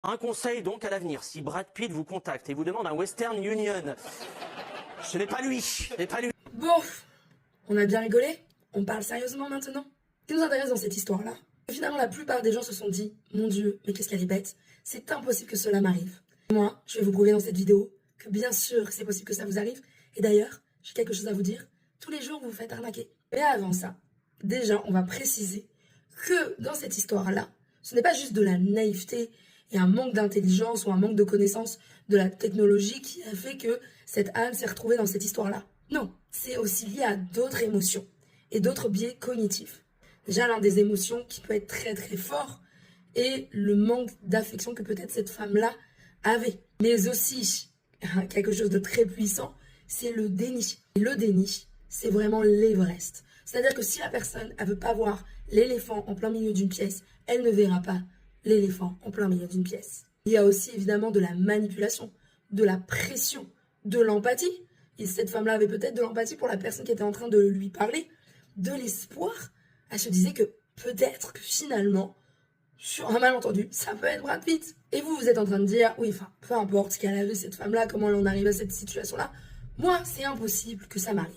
Un conseil donc à l'avenir, si Brad Pitt vous contacte et vous demande un Western Union, ce n'est pas lui, ce n'est pas lui. Bon, on a bien rigolé, on parle sérieusement maintenant. Ce qui nous intéresse dans cette histoire-là, finalement la plupart des gens se sont dit « Mon Dieu, mais qu'est-ce qu'elle est bête, c'est impossible que cela m'arrive. » Moi, je vais vous prouver dans cette vidéo que bien sûr c'est possible que ça vous arrive. Et d'ailleurs, j'ai quelque chose à vous dire, tous les jours vous vous faites arnaquer. Mais avant ça, déjà on va préciser que dans cette histoire-là, ce n'est pas juste de la naïveté et un manque d'intelligence ou un manque de connaissance de la technologie qui a fait que cette âme s'est retrouvée dans cette histoire-là. Non, c'est aussi lié à d'autres émotions et d'autres biais cognitifs. Déjà, l'un des émotions qui peut être très très fort est le manque d'affection que peut-être cette femme-là avait. Mais aussi, quelque chose de très puissant, c'est le déni. Et le déni, c'est vraiment l'Everest. C'est-à-dire que si la personne, elle veut pas voir l'éléphant en plein milieu d'une pièce, elle ne verra pas l'éléphant en plein milieu d'une pièce. Il y a aussi évidemment de la manipulation, de la pression, de l'empathie. Et cette femme-là avait peut-être de l'empathie pour la personne qui était en train de lui parler, de l'espoir. Elle se disait que peut-être que finalement, sur un malentendu, ça peut être Brad Pitt. Et vous, vous êtes en train de dire, oui, enfin, peu importe ce qu'elle avait, cette femme-là, comment elle en arrive à cette situation-là, moi, c'est impossible que ça m'arrive.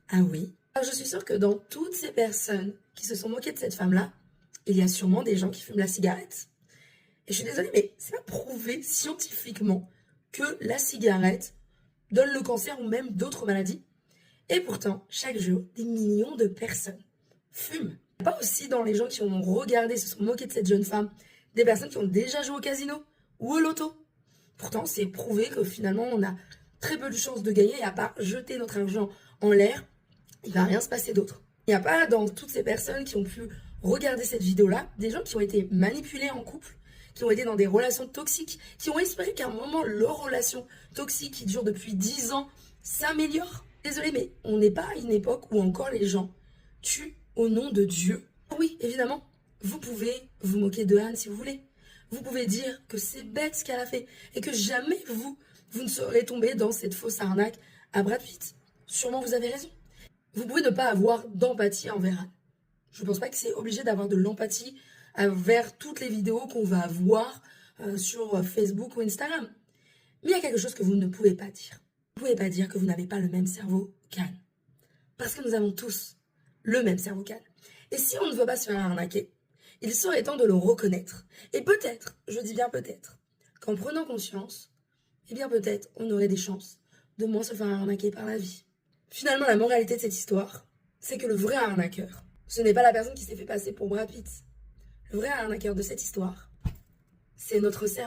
Ah oui? Alors, je suis sûre que dans toutes ces personnes qui se sont moquées de cette femme-là, il y a sûrement des gens qui fument la cigarette. Et je suis désolée, mais c'est pas prouvé scientifiquement que la cigarette donne le cancer ou même d'autres maladies. Et pourtant, chaque jour, des millions de personnes fument. Pas aussi dans les gens qui ont regardé, se sont moqués de cette jeune femme, des personnes qui ont déjà joué au casino ou au loto. Pourtant, c'est prouvé que finalement, on a très peu de chances de gagner et à part jeter notre argent en l'air, il va rien se passer d'autre. Il n'y a pas dans toutes ces personnes qui ont pu regarder cette vidéo-là, des gens qui ont été manipulés en couple, qui ont été dans des relations toxiques, qui ont espéré qu'à un moment, leur relation toxique qui dure depuis 10 ans s'améliore. Désolé, mais on n'est pas à une époque où encore les gens tuent au nom de Dieu. Oui, évidemment, vous pouvez vous moquer de Anne si vous voulez. Vous pouvez dire que c'est bête ce qu'elle a fait et que jamais vous ne serez tombé dans cette fausse arnaque à Brad Pitt. Sûrement vous avez raison. Vous pouvez ne pas avoir d'empathie envers Anne. Je ne pense pas que c'est obligé d'avoir de l'empathie envers toutes les vidéos qu'on va voir sur Facebook ou Instagram. Mais il y a quelque chose que vous ne pouvez pas dire. Vous ne pouvez pas dire que vous n'avez pas le même cerveau qu'Anne. Parce que nous avons tous le même cerveau qu'Anne. Et si on ne veut pas se faire arnaquer, il serait temps de le reconnaître. Et peut-être, je dis bien peut-être, qu'en prenant conscience, eh bien peut-être on aurait des chances de moins se faire arnaquer par la vie. Finalement, la moralité de cette histoire, c'est que le vrai arnaqueur, ce n'est pas la personne qui s'est fait passer pour Brad Pitt. Le vrai arnaqueur de cette histoire, c'est notre cerveau.